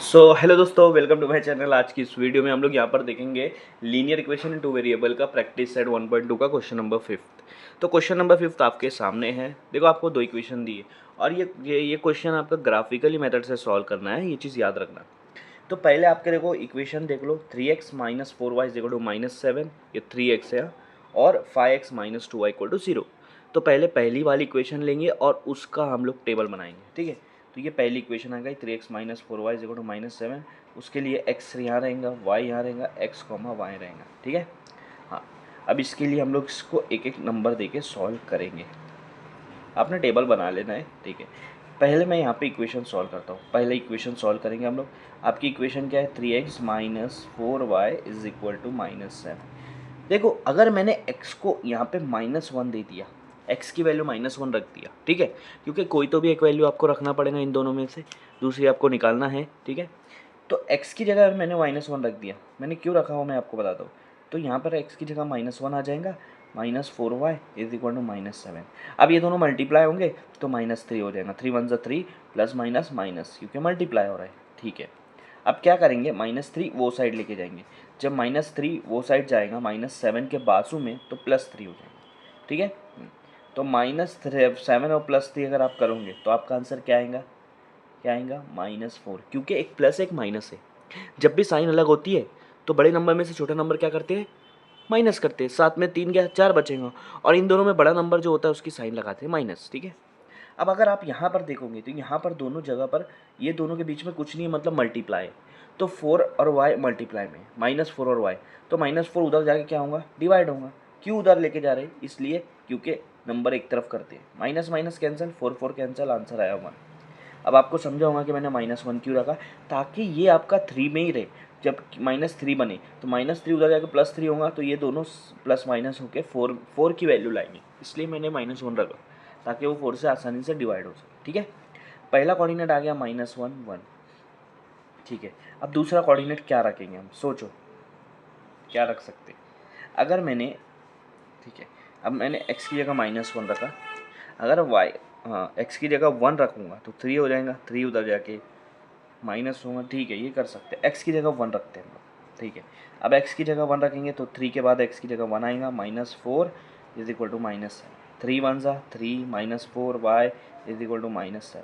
Hello दोस्तों, welcome to my channel. आज की इस वीडियो में हम लोग यहाँ पर देखेंगे linear equation in two variable का प्रैक्टिस सेट 1.2 का क्वेश्चन नंबर 5। तो क्वेश्चन नंबर 5 आपके सामने है। देखो, आपको दो इक्वेशन दी है और ये क्वेश्चन आपका ग्राफिकली मेथड से सॉल्व करना है, ये चीज़ याद रखना। तो पहले आपके देखो इक्वेशन देख लो, 3x minus 4y is equal to -7, ये 3x है, और 5x minus 2y equal to 0। तो पहले पहली वाली इक्वेशन लेंगे और उसका हम लोग टेबल बनाएंगे, ठीक है। तो ये पहली इक्वेशन आ गई, 3x minus 4y is equal to -7। उसके लिए x यहाँ रहेगा, y यहाँ रहेगा, x कॉमा y रहेगा, ठीक है। हाँ, अब इसके लिए हम लोग इसको एक एक नंबर दे के सॉल्व करेंगे। आपने टेबल बना लेना है, ठीक है। पहले मैं यहाँ पे इक्वेशन सॉल्व करता हूँ। पहले इक्वेशन सॉल्व करेंगे हम लोग। आपकी इक्वेशन क्या है, 3x minus 4y is equal to -7। देखो, अगर मैंने x को यहाँ पे -1 दे दिया, x की वैल्यू -1 रख दिया, ठीक है, क्योंकि कोई तो भी एक वैल्यू आपको रखना पड़ेगा इन दोनों में से, दूसरी आपको निकालना है, ठीक है। तो x की जगह मैंने -1 रख दिया। मैंने क्यों रखा हो मैं आपको बताता हूँ। तो यहाँ पर x की जगह -1 आ जाएगा, -4y इज इक्वल टू -7। अब ये दोनों मल्टीप्लाई होंगे तो -3 हो जाएगा, 3 × 1 = 3 प्लस माइनस माइनस, क्योंकि मल्टीप्लाई हो रहा है, ठीक है। अब क्या करेंगे, -3 वो साइड लेके जाएंगे। जब -3 वो साइड जाएगा -7 के बाजू में, तो +3 हो जाएगा, ठीक है। तो -7 और +3 अगर आप करोगे तो आपका आंसर क्या आएगा, -4, क्योंकि एक प्लस एक माइनस है। जब भी साइन अलग होती है तो बड़े नंबर में से छोटा नंबर क्या करते हैं, माइनस करते हैं। साथ में 3 क्या 4 बचेगा, और इन दोनों में बड़ा नंबर जो होता है उसकी साइन लगाते हैं माइनस, ठीक है। अब अगर आप यहाँ पर देखोगे तो यहाँ पर दोनों जगह पर ये दोनों के बीच में कुछ नहीं है, मतलब मल्टीप्लाई है। तो 4 और y मल्टीप्लाई में, -4 और y, तो -4 उधर जाके क्या होगा, डिवाइड होगा। क्यों उधर लेके जा रहे हैं, इसलिए क्योंकि नंबर एक तरफ करते हैं। Minus minus cancel, 4 4 cancel, answer आया 1। अब आपको समझा होगा कि मैंने -1 क्यों रखा, ताकि ये आपका 3 में ही रहे। जब -3 बने तो -3 उधर जाके +3 होगा, तो ये दोनों प्लस माइनस होकर 4 की वैल्यू लाएंगे, इसलिए मैंने -1 रखा, ताकि वो 4 से आसानी से डिवाइड हो सके, ठीक है। पहला कोऑर्डिनेट आ गया -1 1, ठीक है। अब दूसरा कोऑर्डिनेट क्या रखेंगे हम, सोचो क्या रख सकते। अगर मैंने, ठीक है, अब मैंने x की जगह -1 रखा। अगर y, हाँ, x की जगह 1 रखूँगा तो 3 हो जाएगा, 3 उधर जाके माइनस होगा, ठीक है, ये कर सकते हैं। x की जगह 1 रखते हैं हम लोग, ठीक है। अब x की जगह 1 रखेंगे तो 3 के बाद x की जगह 1 आएगा, -4 इज इक्वल टू -7। 3 1 ज़ा 3, -4 y इज इक्वल टू -7।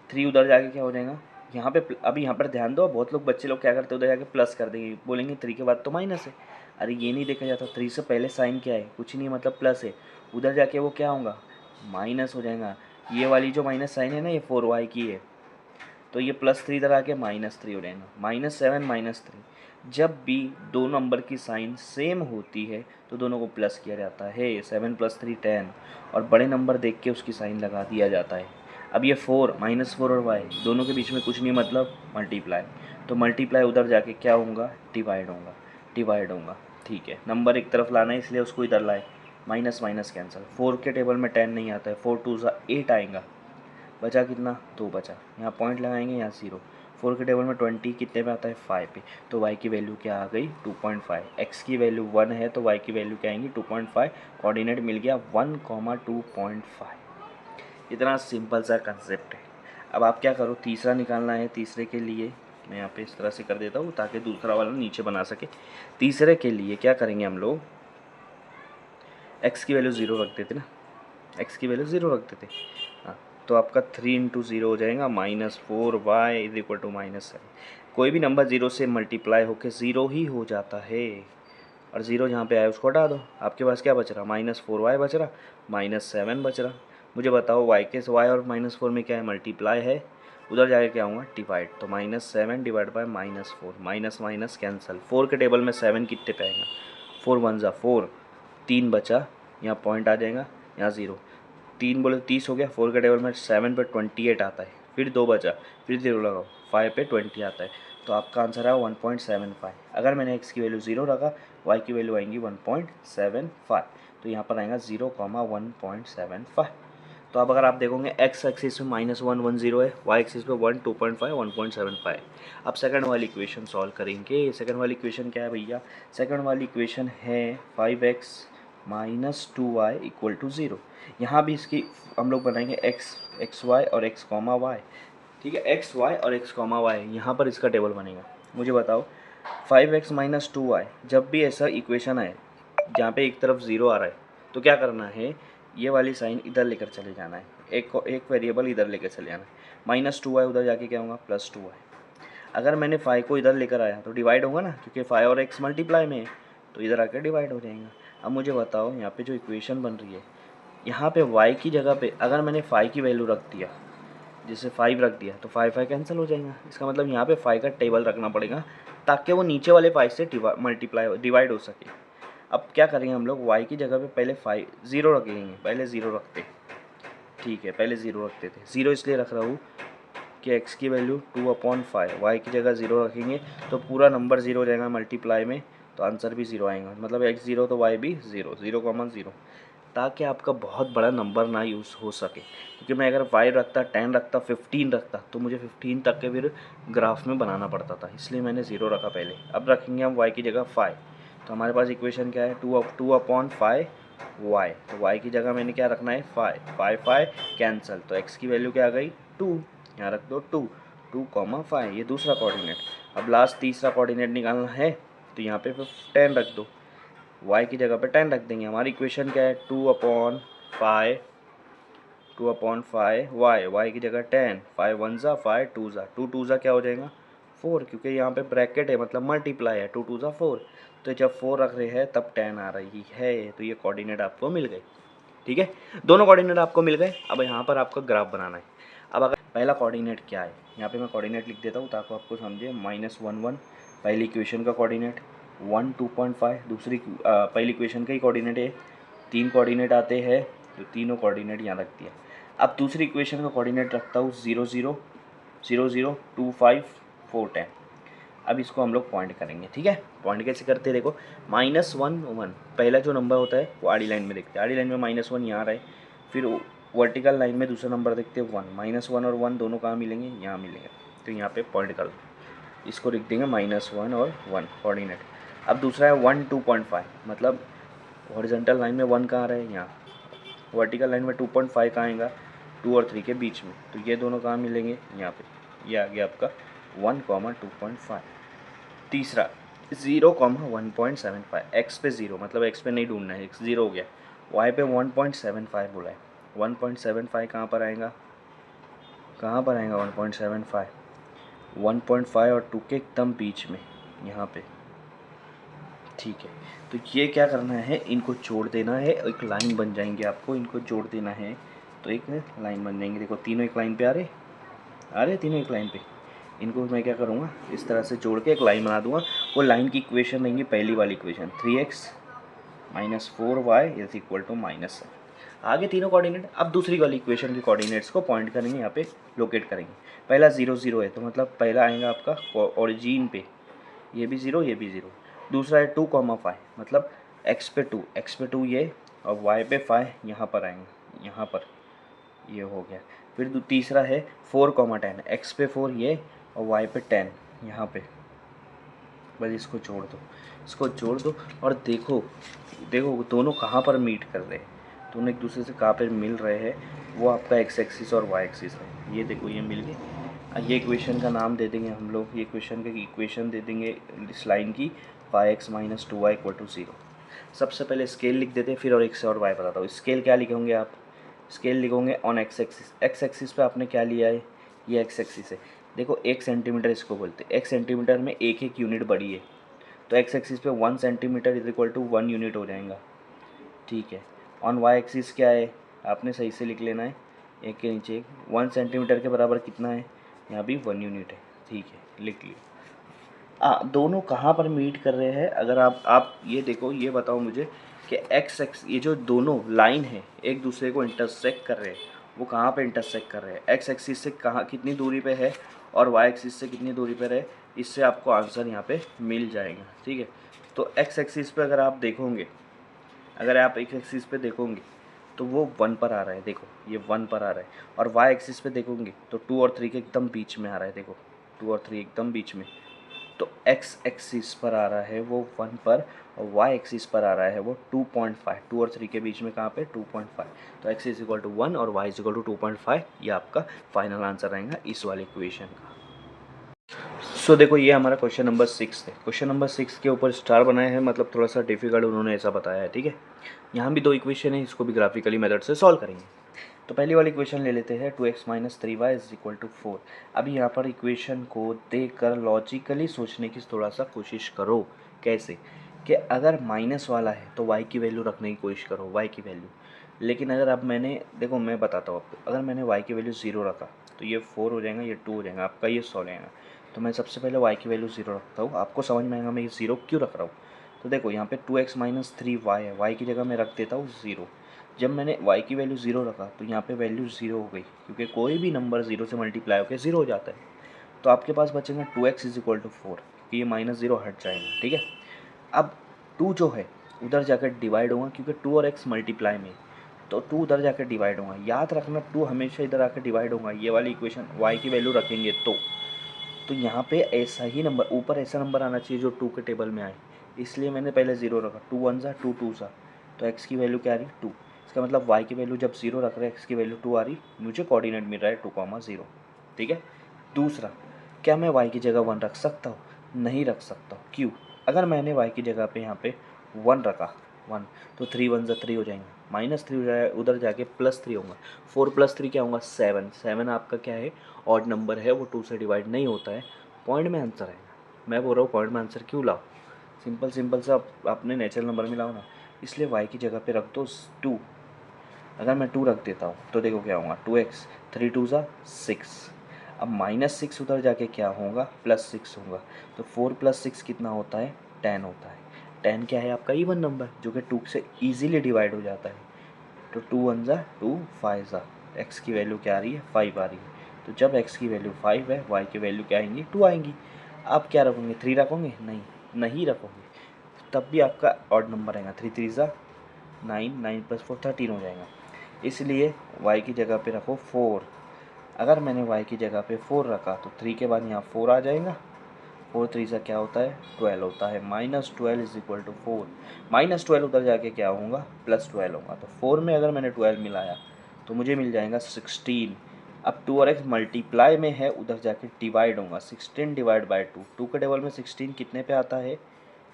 3 उधर जाके क्या हो जाएगा, यहाँ पे अभी यहाँ पर ध्यान दो, बहुत लोग बच्चे लोग क्या करते हैं, उधर जाके प्लस कर देंगे, बोलेंगे 3 के बाद तो माइनस है। अरे ये नहीं देखा जाता, 3 से पहले साइन क्या है, कुछ नहीं, मतलब प्लस है। उधर जाके वो क्या होगा, माइनस हो जाएगा। ये वाली जो माइनस साइन है ना, ये 4y की है, तो ये +3 इधर आके -3 हो जाएगा। -7 -3, जब भी दो नंबर की साइन सेम होती है तो दोनों को प्लस किया जाता है। 7 + 3 10, और बड़े नंबर देख के उसकी साइन लगा दिया जाता है। अब ये 4 -4 और y दोनों के बीच में कुछ नहीं, मतलब मल्टीप्लाई। तो मल्टीप्लाई उधर जाके क्या होगा, डिवाइड होगा, ठीक है। नंबर एक तरफ लाना है, इसलिए उसको इधर लाए, माइनस माइनस कैंसिल। 4 के टेबल में 10 नहीं आता है, 4 2 ज़ा 8 आएगा, बचा कितना, 2 बचा। यहाँ पॉइंट लगाएंगे, यहाँ 0। 4 के टेबल में 20 कितने पे आता है, 5 पे। तो y की वैल्यू क्या आ गई, 2.5। x की वैल्यू 1 है तो y की वैल्यू क्या आएंगी, 2.5। कोऑर्डिनेट मिल गया 1, 2.5। इतना सिंपल सा कंसेप्ट है। अब आप क्या करो, तीसरा निकालना है। तीसरे के लिए मैं यहाँ पे इस तरह से कर देता हूँ ताकि दूसरा वाला नीचे बना सके। तीसरे के लिए क्या करेंगे हम लोग, x की वैल्यू 0 रख देते ना, x की वैल्यू 0 रख देते। हाँ, तो आपका 3 × 0 हो जाएगा, -4y इज इक्वल टू -7। कोई भी नंबर 0 से मल्टीप्लाई होकर 0 ही हो जाता है, और 0 जहाँ पे आया उसको हटा दो। आपके पास क्या बच रहा, -4y बच रहा, -7 बच रहा। मुझे बताओ y और -4 में क्या है, मल्टीप्लाई है, उधर जाके क्या होगा, डिवाइड। तो -7 divide by -4, minus minus cancel. 4 के टेबल में 7 कितने पे आएगा, 4 1 ज़ा 4, 3 बचा, यहाँ पॉइंट आ जाएगा, यहाँ 0। 3 बोले 30 हो गया। 4 के टेबल में 7 पे 28 आता है, फिर 2 बचा, फिर 0 लगाओ, 5 पे 20 आता है। तो आपका आंसर है 1.75। अगर मैंने x की वैल्यू 0 रखा, y की वैल्यू आएंगी 1.75। तो यहाँ पर आएगा 0, 1.75। तो अब अगर आप देखोगे x एक्सिस में -1 1 0 है, y एक्सिस पे 1 2.5 1.75। अब सेकंड वाली इक्वेशन सॉल्व करेंगे। सेकंड वाली इक्वेशन क्या है भैया, सेकंड वाली इक्वेशन है 5x minus 2y equal to 0। यहाँ भी इसकी हम लोग बनाएंगे x y और x, y, ठीक है, एक्स वाई और एक्स कॉमा वाई, यहाँ पर इसका टेबल बनेगा। मुझे बताओ 5x माइनस 2y, जब भी ऐसा इक्वेशन आए जहाँ पे एक तरफ ज़ीरो आ रहा है तो क्या करना है, ये वाली साइन इधर लेकर चले जाना है, एक वेरिएबल इधर लेकर चले जाना है। माइनस 2y उधर जाके क्या होगा, प्लस 2y। अगर मैंने 5 को इधर लेकर आया तो डिवाइड होगा ना, क्योंकि 5 और x मल्टीप्लाई में है तो इधर आकर डिवाइड हो जाएगा। अब मुझे बताओ यहाँ पे जो इक्वेशन बन रही है, यहाँ पे y की जगह पे अगर मैंने 5 की वैल्यू रख दिया, जैसे 5 रख दिया तो 5 कैंसिल हो जाएगा। इसका मतलब यहाँ पे 5 का टेबल रखना पड़ेगा ताकि वो नीचे वाले 5 से डिवाइड हो सके। अब क्या करेंगे हम लोग, y की जगह पे पहले 5 ज़ीरो रखेंगे, पहले ज़ीरो रखते, ठीक है, पहले ज़ीरो रखते थे। ज़ीरो इसलिए रख रहा हूँ कि x की वैल्यू 2/5, y की जगह ज़ीरो रखेंगे तो पूरा नंबर ज़ीरो हो जाएगा मल्टीप्लाई में, तो आंसर भी ज़ीरो आएगा, मतलब x ज़ीरो तो y भी ज़ीरो, 0,0, ताकि आपका बहुत बड़ा नंबर ना यूज़ हो सके। क्योंकि मैं अगर 5 रखता, 10 रखता, 15 रखता तो मुझे 15 तक के फिर ग्राफ में बनाना पड़ता था, इसलिए मैंने ज़ीरो रखा पहले। अब रखेंगे हम y की जगह 5, तो हमारे पास इक्वेशन क्या है, 2/5 y, तो y की जगह मैंने क्या रखना है, 5 कैंसिल, तो x की वैल्यू क्या आ गई, 2, यहाँ रख दो 2,5, ये दूसरा कोऑर्डिनेट। अब लास्ट तीसरा कोऑर्डिनेट निकालना है तो यहाँ पे 10 रख दो, y की जगह पे 10 रख देंगे। हमारी इक्वेशन क्या है, 2/5 y की जगह 10, 5 1 ज़ा 5 2 ज़ा 2 2 ज़ा क्या हो जाएगा 4, क्योंकि यहाँ पे ब्रैकेट है मतलब मल्टीप्लाई है, 2 2 ज़ा 4, तो जब 4 रख रहे हैं तब 10 आ रही है, तो ये कोऑर्डिनेट आपको मिल गए। ठीक है, दोनों कोऑर्डिनेट आपको मिल गए। अब यहाँ पर आपको ग्राफ बनाना है। अब अगर पहला कोऑर्डिनेट क्या है, यहाँ पे मैं कोऑर्डिनेट लिख देता हूँ ताकि आपको समझे। -1 1 पहली इक्वेशन का कोऑर्डिनेट, 1 2.5 दूसरी पहली इक्वेशन का ही कोऑर्डिनेट है। 3 कोऑर्डिनेट आते हैं तो तीनों कोऑर्डिनेट यहाँ रख दिया। अब दूसरी इक्वेशन का कोऑर्डिनेट रखता हूँ 0 0 0 0 2 5 4 10। अब इसको हम लोग पॉइंट करेंगे, ठीक है। पॉइंट कैसे करते हैं, देखो -1 1 पहला जो नंबर होता है वो आड़ी लाइन में देखते हैं, आड़ी लाइन में -1 यहाँ रहे, फिर वर्टिकल लाइन में दूसरा नंबर देखते हैं 1, -1 और 1 दोनों कहाँ मिलेंगे, यहाँ मिलेंगे, तो यहाँ पे पॉइंट कर दो, इसको लिख देंगे -1 और 1 कोऑर्डिनेट। अब दूसरा है 1 2.5, मतलब हॉरिजॉन्टल लाइन में 1 कहाँ रहे, यहाँ, वर्टिकल लाइन में 2.5 कहाँ आएगा, 2 और 3 के बीच में, तो ये दोनों कहाँ मिलेंगे, यहाँ पे, ये आ गया आपका 1,2.5। तीसरा 0,1.75, एक्स पे 0, मतलब एक्स पे नहीं ढूंढना है, एक्स 0 हो गया, वाई पे 1.75 बोला है, 1.75 कहाँ पर आएगा, 1.75, 1.5 और 2 के एकदम बीच में, यहाँ पे, ठीक है। तो ये क्या करना है, इनको जोड़ देना है, एक लाइन बन जाएंगे, आपको इनको जोड़ देना है तो एक लाइन बन जाएंगे। देखो तीनों एक लाइन पे आ रहे तीनों एक लाइन पे, इनको मैं क्या करूँगा, इस तरह से जोड़ के एक लाइन बना दूंगा। वो लाइन की इक्वेशन रहेंगी पहली वाली equation, 3x - 4y is equal to -7। आगे तीनों कोऑर्डिनेट। अब दूसरी वाली इक्वेशन के कोऑर्डिनेट्स को पॉइंट करेंगे, यहाँ पे लोकेट करेंगे। पहला 0 0 है तो मतलब पहला आएगा आपका ओरिजिन पे, ये भी 0 ये भी 0। दूसरा है 2,5, मतलब x पे 2 ये, और y पे 5 यहाँ पर आएंगे, यहाँ पर ये हो गया। फिर तीसरा है 4,10, x पे 4 ये और y पे 10 यहाँ पे, बस इसको जोड़ दो और देखो दोनों कहाँ पर मीट कर रहे हैं, दोनों एक दूसरे से कहाँ पर मिल रहे हैं, वो आपका x एक्सिस और y एक्सिस है। ये देखो ये मिल गए। ये इक्वेशन का नाम दे देंगे हम लोग, ये इक्वेशन का इक्वेशन दे देंगे इस लाइन की, 5x - 2y = 0। सबसे पहले स्केल लिख देते हैं, फिर और x और y बताता हूँ। स्केल क्या लिखोगे आप, स्केल लिखोगे on X axis. X axis पे आपने क्या लिया है, ये एक्स एक्सिस है। देखो 1 सेंटीमीटर इसको बोलते हैं, 1 सेंटीमीटर में एक यूनिट बड़ी है, तो एक्स एक्सिस पे 1 centimetre is equal to 1 unit हो जाएगा, ठीक है। ऑन वाई एक्सिस क्या है, आपने सही से लिख लेना है, एक के नीचे 1 सेंटीमीटर के बराबर कितना है, यहाँ भी 1 यूनिट है, ठीक है, लिख लिया। दोनों कहाँ पर मीट कर रहे हैं, अगर आप ये देखो, ये बताओ मुझे कि एक्स ये जो दोनों लाइन है एक दूसरे को इंटरसेक्ट कर रहे हैं, वो कहाँ पे इंटरसेक्ट कर रहे हैं, एक्स एक्सिस से कहाँ कितनी दूरी पे है और वाई एक्सिस से कितनी दूरी पर है, इससे आपको आंसर यहाँ पे मिल जाएगा, ठीक है। तो एक्स एक्सिस पे अगर आप देखोगे, अगर आप एक्स एक्सिस पे देखोगे तो वो 1 पर आ रहा है, देखो ये 1 पर आ रहा है, और वाई एक्सिस पे देखोगे तो 2 और 3 के एकदम बीच में आ रहा है, देखो 2 और 3 एकदम बीच में, तो x एक्सिस पर आ रहा है वो 1 पर और y एक्सिस पर आ रहा है वो 2.5, 2 और 3 के बीच में कहाँ पे 2.5। तो x इज इक्वल टू 1 और y इज इक्वल टू 2.5, ये आपका फाइनल आंसर रहेगा इस वाले इक्वेशन का। सो देखो ये हमारा क्वेश्चन नंबर 6 है। क्वेश्चन नंबर 6 के ऊपर स्टार बनाया है, मतलब थोड़ा सा डिफिकल्ट उन्होंने ऐसा बताया है, ठीक है। यहाँ भी 2 इक्वेशन है, इसको भी ग्राफिकली मेथड से सॉल्व करेंगे। तो पहली वाली इक्वेशन ले लेते हैं, 2x minus 3y is equal to 4। अभी यहाँ पर इक्वेशन को देख कर लॉजिकली सोचने की थोड़ा सा कोशिश करो। कैसे कि अगर माइनस वाला है तो y की वैल्यू रखने की कोशिश करो, y की वैल्यू। लेकिन अगर अब मैंने, देखो मैं बताता हूँ आपको, अगर मैंने y की वैल्यू 0 रखा तो ये 4 हो जाएगा, ये 2 हो जाएगा, आपका ये सॉल्व हो जाएगा। तो मैं सबसे पहले y की वैल्यू 0 रखता हूँ, आपको समझ में आएगा मैं ये 0 क्यों रख रहा हूँ। तो देखो यहाँ पे 2x माइनस 3y है, y की जगह मैं रख देता हूँ 0। जब मैंने y की वैल्यू 0 रखा तो यहाँ पे वैल्यू 0 हो गई, क्योंकि कोई भी नंबर 0 से मल्टीप्लाई होकर 0 हो जाता है। तो आपके पास बचेगा 2x इज इक्वल टू 4, क्योंकि ये माइनस 0 हट जाएगा, ठीक है। अब 2 जो है उधर जाकर डिवाइड होगा, क्योंकि 2 और x मल्टीप्लाई में, तो 2 उधर जाकर डिवाइड होगा। याद रखना 2 हमेशा इधर आकर डिवाइड होगा, ये वाली इक्वेशन y की वैल्यू रखेंगे तो यहाँ पे ऐसा ही नंबर, ऊपर ऐसा नंबर आना चाहिए जो 2 के टेबल में आए, इसलिए मैंने पहले 0 रखा। 2 1 सा 2 2 सा, तो x की वैल्यू क्या आ रही 2। इसका मतलब y की वैल्यू जब 0 रख रहे हैं, x की वैल्यू 2 आ रही, मुझे कोऑर्डिनेट मिल रहा है 2,0, ठीक है। दूसरा, क्या मैं y की जगह 1 रख सकता हूँ? नहीं रख सकता हूँ, क्यों? अगर मैंने y की जगह पे यहाँ पे 1 रखा, 1, तो 3 1 सा 3 हो जाएंगे, माइनस 3 हो जाए, उधर जाके प्लस 3 होगा। 4 प्लस 3 क्या होगा 7, 7 आपका क्या है ऑड नंबर है, वो 2 से डिवाइड नहीं होता है, पॉइंट में आंसर आएगा। मैं बोल रहा हूँ पॉइंट में आंसर क्यों लाओ, सिंपल सिंपल से आप अपने नेचुरल नंबर में लाओ ना, इसलिए y की जगह पे रख दो 2। अगर मैं 2 रख देता हूँ तो देखो क्या होगा, 2x, 3 2 सा 6। अब माइनस 6 उधर जाके क्या होगा प्लस 6 होगा, तो 4 प्लस 6 कितना होता है 10 होता है। 10 क्या है आपका इवन नंबर, जो कि 2 से ईजिली डिवाइड हो जाता है। तो 2 1 ज़ा 2 5 ज़ा, x की वैल्यू क्या आ रही है 5 आ रही है। तो जब x की वैल्यू 5 है, y की वैल्यू क्या आएंगी 2 आएंगी। आप क्या रखोगे 3 रखोगे? नहीं, नहीं रखोगे, तब भी आपका ऑड नंबर आएगा। 3 3 ज़ा 9, 9 प्लस 4 13 हो जाएगा। इसलिए y की जगह पे रखो 4। अगर मैंने y की जगह पे 4 रखा तो 3 के बाद यहाँ 4 आ जाएगा, 4 3 सा क्या होता है 12 होता है, minus 12 is equal to 4। Minus 12 उधर जाके क्या होगा प्लस 12 होगा, तो 4 में अगर मैंने 12 मिलाया तो मुझे मिल जाएगा 16। अब 2 और x मल्टीप्लाई में है, उधर जाके डिवाइड होगा, 16 डिवाइड बाई 2, 2 के टेबल में 16 कितने पे आता है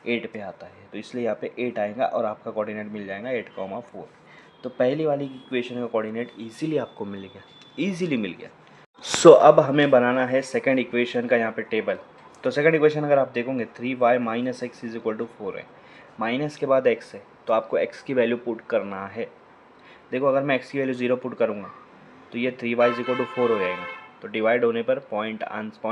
8 पे आता है, तो इसलिए यहाँ पे 8 आएगा और आपका कोऑर्डिनेट मिल जाएगा 8,4। तो पहली वाली इक्वेशन का कोऑर्डिनेट इजीली आपको मिल गया, इजीली मिल गया। सो अब हमें बनाना है सेकंड इक्वेशन का यहाँ पे टेबल। तो सेकंड इक्वेशन अगर आप देखोगे 3y minus X is equal to 4 है, माइनस के बाद x है, तो आपको x की वैल्यू पुट करना है। देखो अगर मैं x की वैल्यू 0 पुट करूँगा तो ये 3y इज इक्वल टू 4 हो जाएगा, तो डिवाइड होने पर पॉइंट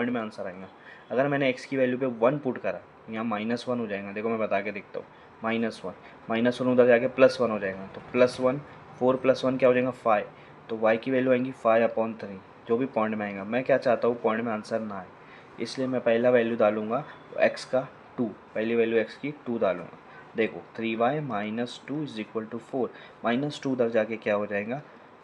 में आंसर आएगा। अगर मैंने x की वैल्यू पे 1 पुट करा, यहाँ -1 हो जाएगा। देखो मैं बता के देखता हूँ, -1 उधर जाके +1 हो जाएगा, तो +1, 4 + 1 क्या हो जाएगा 5, तो y की वैल्यू आएंगी 5/3, जो भी पॉइंट में आएगा। मैं क्या चाहता हूँ पॉइंट में आंसर ना आए, इसलिए मैं पहला वैल्यू डालूंगा x का 2, पहली वैल्यू x की 2 डालूंगा। देखो 3y minus 2 is equal to 4, -2 उधर जाके क्या हो जाएगा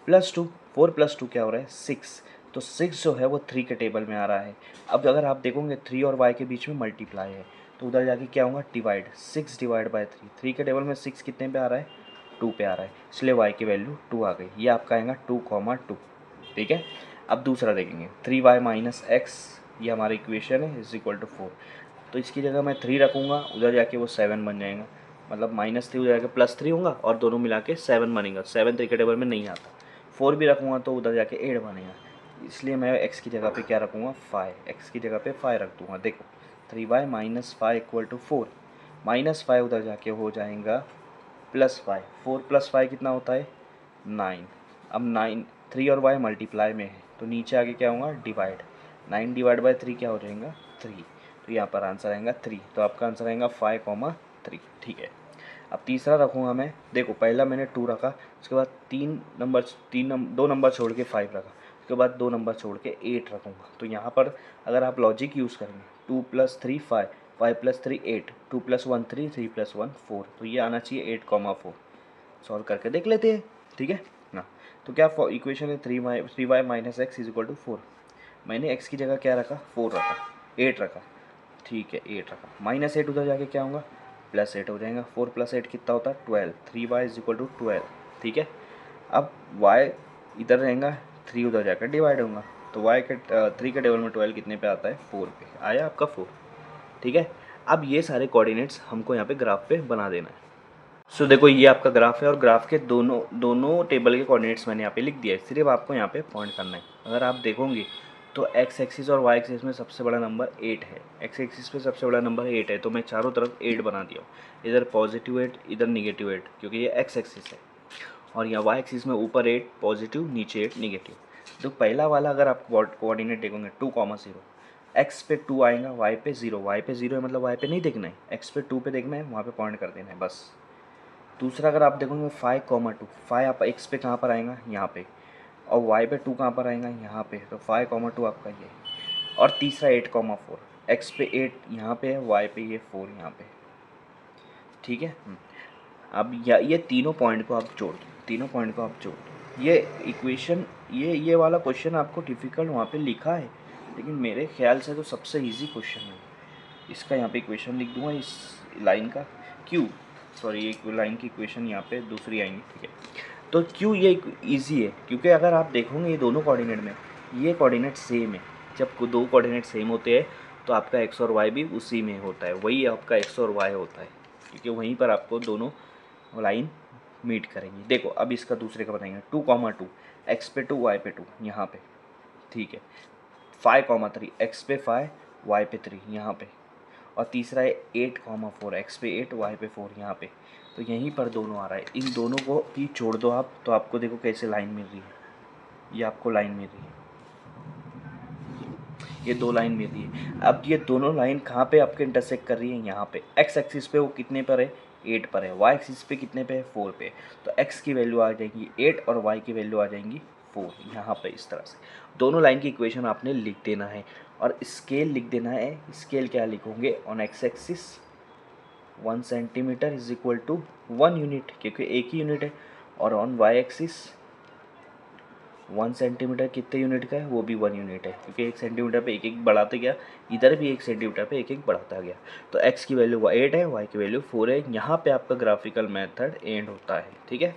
+2, 4 + 2 क्या हो रहा है 6, तो 6 जो है वो 3 के टेबल में आ रहा है। अब अगर आप देखोगे 3 और y के बीच में मल्टीप्लाई है, तो उधर जाके क्या होगा डिवाइड, 6 डिवाइड बाई 3, 3 के टेबल में 6 कितने पे आ रहा है 2 पे आ रहा है, इसलिए y की वैल्यू 2 आ गई। ये आपका आएगा 2,2, ठीक है। अब दूसरा देखेंगे 3y माइनस एक्स, ये हमारा इक्वेशन है, इज इक्वल टू 4। तो इसकी जगह मैं 3 रखूँगा, उधर जाके वो 7 बन जाएगा, मतलब -3 उधर जाके +3 होगा और दोनों मिला के 7 बनेगा। 7 3 के टेबल में नहीं आता। 4 भी रखूँगा तो उधर जाके 8 बनेगा, इसलिए मैं x की जगह पे क्या रखूँगा 5, x की जगह पे 5 रख दूँगा। देखो 3y माइनस 5 इक्वल टू 4, -5 उधर जाके हो जाएगा +5, 4 + 5 कितना होता है 9। अब 9, 3 और y मल्टीप्लाई में है, तो नीचे आके क्या होगा डिवाइड, 9 डिवाइड बाई 3 क्या हो जाएगा 3, तो यहाँ पर आंसर आएगा 3, तो आपका आंसर आएगा 5,3, ठीक है। अब तीसरा रखूँगा मैं, देखो पहला मैंने 2 रखा, उसके बाद 2 नंबर छोड़ के 5 रखा, उसके बाद 2 नंबर छोड़ के 8 रखूँगा। तो यहाँ पर अगर आप लॉजिक यूज़ करेंगे 2 + 3 5, 5 + 3 8, 2 + 1 3, 3 + 1 4, तो ये आना चाहिए 8,4। सॉल्व करके देख लेते हैं, ठीक है ना। तो क्या इक्वेशन है 3y minus X is equal to 4। मैंने x की जगह क्या रखा 4 रखा, 8 रखा, ठीक है 8 रखा, -8 उधर जाके क्या होगा +8 हो जाएगा। 4 + 8 कितना होता है 12, 3y = 12। ठीक है, अब y इधर रहेगा, 3 उधर जाकर डिवाइड होगा, तो y के 3 के टेबल में 12 कितने पे आता है 4 पे, आया आपका 4। ठीक है, अब ये सारे कोऑर्डिनेट्स हमको यहाँ पे ग्राफ पे बना देना है। सो देखो ये आपका ग्राफ है और ग्राफ के दोनों टेबल के कोऑर्डिनेट्स मैंने यहाँ पे लिख दिया है, सिर्फ आपको यहाँ पे पॉइंट करना है। अगर आप देखोगे तो एक्स एक्सिस और वाई एक्सिस में सबसे बड़ा नंबर 8 है, एक्स एक्सिस पे सबसे बड़ा नंबर 8 है, तो मैं चारों तरफ 8 बना दिया हूँ, इधर पॉजिटिव 8 इधर निगेटिव 8, क्योंकि ये एक्स एक्सिस है। और यहाँ वाई एक्सिस में ऊपर 8 पॉजिटिव नीचे 8 निगेटिव। तो पहला वाला अगर आप कोऑर्डिनेट देखोगे 2,0, एक्स पे 2 आएगा, वाई पे 0, वाई पे 0 है मतलब वाई पे नहीं देखना है, एक्स पे 2 पे देखना है, वहाँ पे पॉइंट कर देना है बस। दूसरा अगर आप देखोगे 5,2, 5 आप एक्स पे कहाँ पर आएगा यहाँ पे, और वाई पे 2 कहाँ पर आएगा यहाँ पे, तो 5,2 आपका ये। और तीसरा 8,4, एक्स पे 8 यहाँ पे है, वाई पे ये 4 यहाँ पे। ठीक है, अब ये तीनों पॉइंट को आप जोड़ दो, तीनों पॉइंट को आप जोड़ दो। ये इक्वेशन ये वाला क्वेश्चन आपको डिफ़िकल्ट वहाँ पे लिखा है, लेकिन मेरे ख्याल से तो सबसे इजी क्वेश्चन है। इसका यहाँ पे इक्वेशन लिख दूंगा, इस लाइन का क्यू, सॉरी एक लाइन की इक्वेशन यहाँ पे दूसरी आएंगी। ठीक है, तो क्यू ये इजी है, क्योंकि अगर आप देखोगे ये दोनों कोऑर्डिनेट में ये कोऑर्डिनेट सेम है। जब दो कोऑर्डिनेट सेम होते हैं तो आपका एक्स और वाई भी उसी में होता है, वही आपका एक्स और वाई होता है, क्योंकि वहीं पर आपको दोनों लाइन मीट करेंगी। देखो अब इसका दूसरे का बताएंगे 2,2, एक्स पे 2 वाई पे 2 यहाँ पे। ठीक है, 5,3, एक्स पे 5 वाई पे 3 यहाँ पे। और तीसरा है 8,4, एक्स पे 8 वाई पे 4 यहाँ पे। तो यहीं पर दोनों आ रहा है, इन दोनों को भी जोड़ दो आप, तो आपको देखो कैसे लाइन मिल रही है, ये आपको लाइन मिल रही है, ये दो लाइन मिल रही है। अब ये दोनों लाइन कहाँ पे आपके इंटरसेक्ट कर रही है, यहाँ पे। एक्स एक्सिस पे वो कितने पर है 8 पर है, वाई एक्सिस पे कितने पे है 4 पे। तो एक्स की वैल्यू आ जाएगी 8 और वाई की वैल्यू आ जाएंगी 4, यहाँ पे इस तरह से दोनों लाइन की इक्वेशन आपने लिख देना है। और स्केल लिख देना है, स्केल क्या लिखोगे, on X axis 1 centimetre is equal to 1 unit, क्योंकि एक ही यूनिट है। और ऑन वाई एक्सिस 1 सेंटीमीटर कितने यूनिट का है, वो भी 1 यूनिट है, क्योंकि 1 सेंटीमीटर पे एक बढ़ाते गया, इधर भी 1 सेंटीमीटर पे एक बढ़ाता गया। तो x की वैल्यू 8 है, y की वैल्यू 4 है। यहाँ पे आपका ग्राफिकल मेथड एंड होता है। ठीक है।